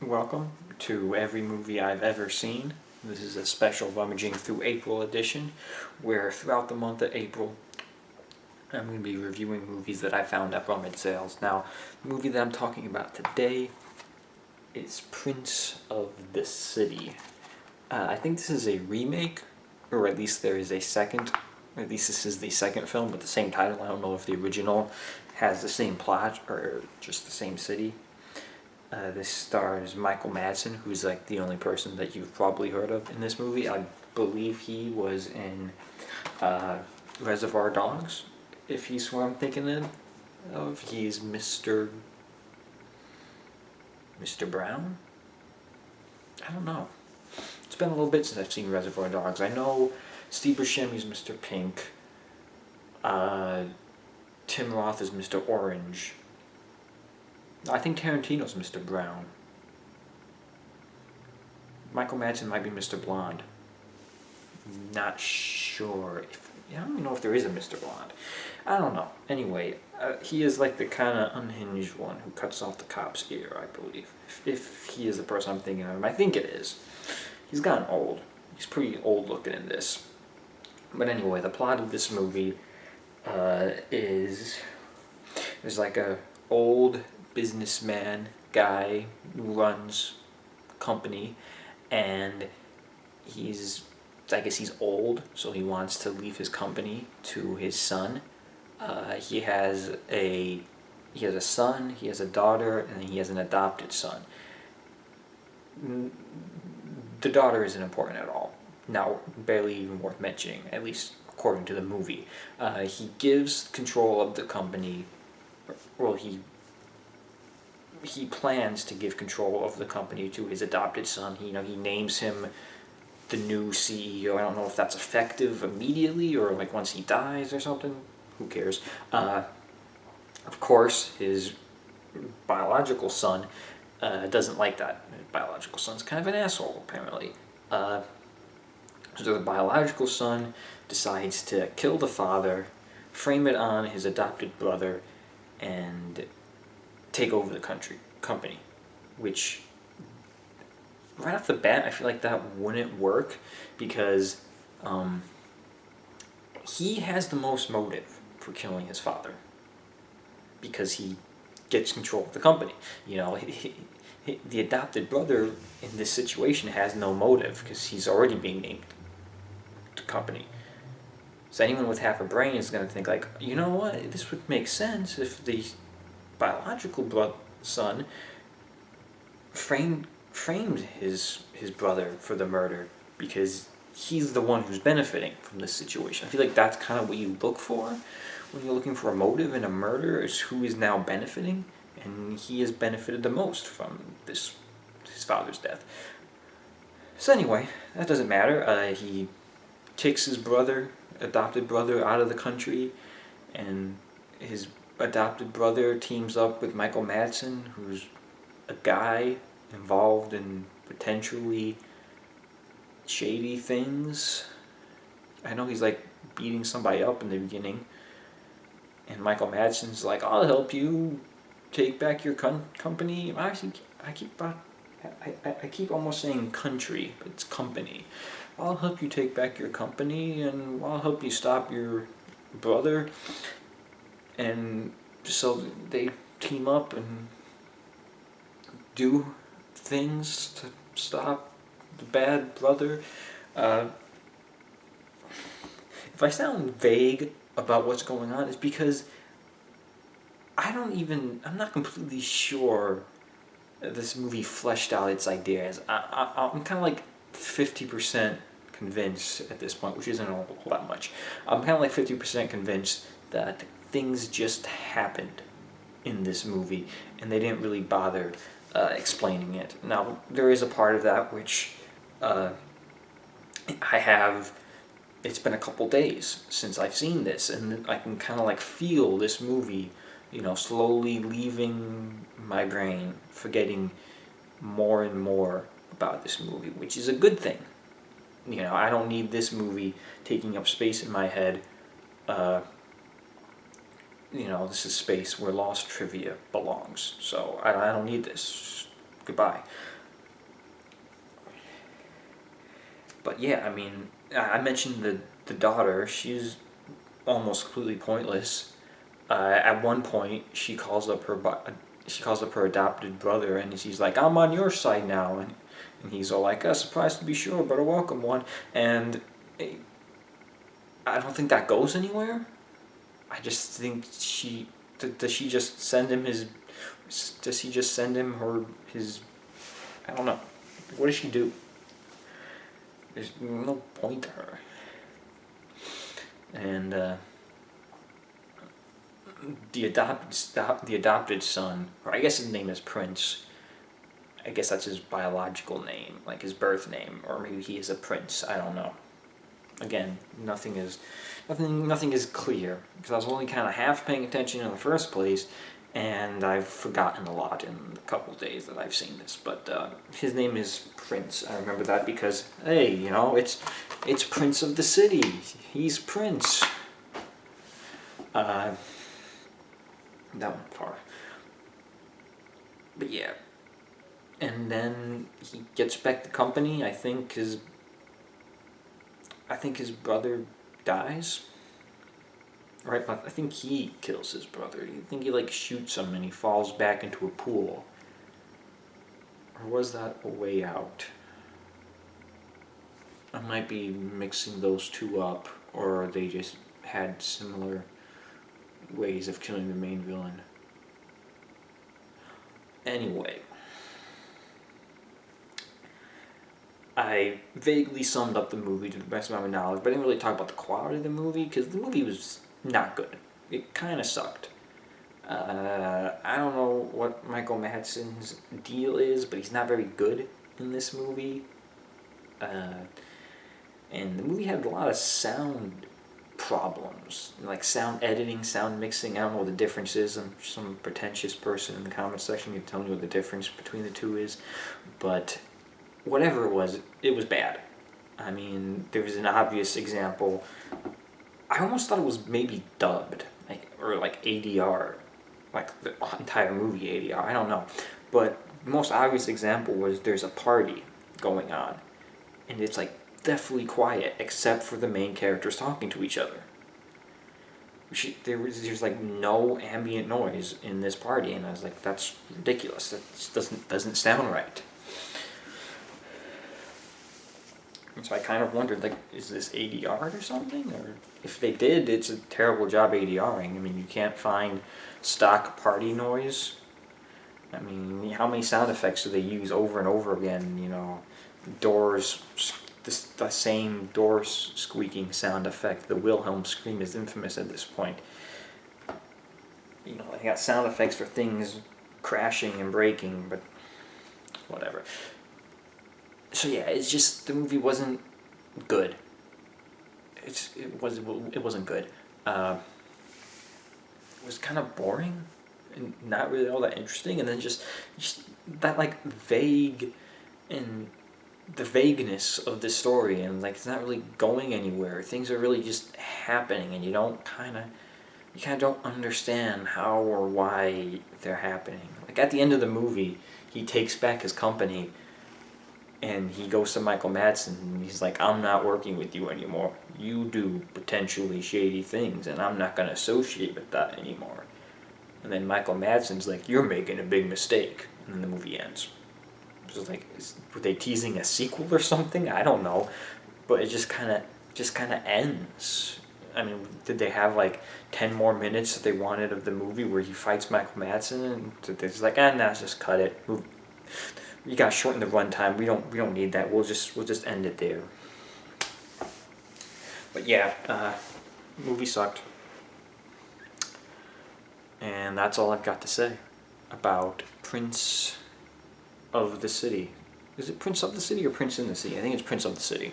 Welcome to every movie I've ever seen. This is a special Rummaging through April edition, where throughout the month of April, I'm going to be reviewing movies that I found at rummage sales. Now, the movie that I'm talking about today is Prince of the City. I think this is a remake, or at least there is a second, or at least this is the second film with the same title. I don't know if the original has the same plot or just the same city. This stars Michael Madsen, who's like the only person that you've probably heard of in this movie. I believe he was in Reservoir Dogs, if he's who I'm thinking of. He's Mr. Brown? I don't know. It's been a little bit since I've seen Reservoir Dogs. I know Steve Buscemi's Mr. Pink. Tim Roth is Mr. Orange. I think Tarantino's Mr. Brown. Michael Madsen might be Mr. Blonde. Not sure. I don't even know if there is a Mr. Blonde. I don't know. Anyway, he is like the kind of unhinged one who cuts off the cop's ear, I believe. If he is the person I'm thinking of him. I think it is. He's gotten old. He's pretty old looking in this. But anyway, the plot of this movie is there's like a old businessman guy who runs a company, and I guess he's old, so he wants to leave his company to his son. He has a son, he has a daughter, and he has an adopted son. The daughter isn't important at all. Now, barely even worth mentioning, at least according to the movie. He gives control of the company, well, he plans to give control of the company to his adopted son. He names him the new CEO. I don't know if that's effective immediately or like once he dies or something. Who cares? Of course, his biological son doesn't like that. His biological son's kind of an asshole, apparently. So the biological son decides to kill the father, frame it on his adopted brother, and take over the company, which right off the bat I feel like that wouldn't work because he has the most motive for killing his father because he gets control of the company. The adopted brother in this situation has no motive because he's already being named the company. So anyone with half a brain is going to think like, you know what, this would make sense if the biological son framed his brother for the murder because he's the one who's benefiting from this situation. I feel like that's kind of what you look for when you're looking for a motive in a murder, is who is now benefiting, and he has benefited the most from his father's death. So anyway, that doesn't matter. He takes his adopted brother out of the country, and his adopted brother teams up with Michael Madsen, who's a guy involved in potentially shady things. I know he's like beating somebody up in the beginning, and Michael Madsen's like, "I'll help you take back your company." I keep almost saying country, but it's company. "I'll help you take back your company, and I'll help you stop your brother." And so they team up and do things to stop the bad brother. If I sound vague about what's going on, it's because I'm not completely sure this movie fleshed out its ideas. I'm kind of like 50% convinced at this point, which isn't a whole that much. I'm kind of like 50% convinced that things just happened in this movie, and they didn't really bother explaining it. Now, there is a part of that which it's been a couple days since I've seen this, and I can kind of like feel this movie, slowly leaving my brain, forgetting more and more about this movie, which is a good thing. I don't need this movie taking up space in my head. This is space where Lost trivia belongs. So I don't need this. Goodbye. But yeah, I mean, I mentioned the daughter. She's almost completely pointless. At one point, she calls up her adopted brother, and she's like, "I'm on your side now," and he's all like, "Surprised to be sure, but a welcome one." And eh, I don't think that goes anywhere. I just think does she just send him his? Does he just send him her his? I don't know. What does she do? There's no point to her. And the adopted son, or I guess his name is Prince. I guess that's his biological name, like his birth name, or maybe he is a prince. I don't know. Again, nothing is clear because I was only kind of half paying attention in the first place, and I've forgotten a lot in the couple days that I've seen this. But his name is Prince. I remember that because hey, it's Prince of the City. He's Prince. That went far. But yeah, and then he gets back the company. I think his brother dies. Right, I think he kills his brother. I think he like shoots him and he falls back into a pool. Or was that a way out? I might be mixing those two up, or they just had similar ways of killing the main villain. Anyway, I vaguely summed up the movie to the best of my knowledge, but I didn't really talk about the quality of the movie because the movie was not good. It kind of sucked. I don't know what Michael Madsen's deal is, but he's not very good in this movie. And the movie had a lot of sound problems, like sound editing, sound mixing. I don't know what the difference is. I'm some pretentious person in the comment section can tell me what the difference between the two is, but whatever it was bad. I mean, there was an obvious example. I almost thought it was maybe dubbed, or ADR, like the entire movie ADR. I don't know, but the most obvious example was there's a party going on, and it's like definitely quiet except for the main characters talking to each other. There's like no ambient noise in this party, and I was like, that's ridiculous. That just doesn't sound right. And so I kind of wondered, like, is this ADR or something? Or if they did, it's a terrible job ADRing. I mean, you can't find stock party noise. I mean, how many sound effects do they use over and over again? Doors, the same door squeaking sound effect. The Wilhelm scream is infamous at this point. They got sound effects for things crashing and breaking, but whatever. So yeah, it's just the movie wasn't good. It wasn't good. It was kind of boring and not really all that interesting, and then just that like vague and the vagueness of the story, and like it's not really going anywhere. Things are really just happening, and you kind of don't understand how or why they're happening. Like at the end of the movie, he takes back his company. And he goes to Michael Madsen and he's like, I'm not working with you anymore. You do potentially shady things and I'm not going to associate with that anymore. And then Michael Madsen's like, you're making a big mistake. And then the movie ends. So it's like, were they teasing a sequel or something? I don't know. But it just kind of ends. I mean, did they have like 10 more minutes that they wanted of the movie where he fights Michael Madsen? And they're just like, nah, just cut it. You gotta shorten the runtime. We don't need that. We'll just end it there. But yeah, movie sucked, and that's all I've got to say about Prince of the City. Is it Prince of the City or Prince in the City? I think it's Prince of the City.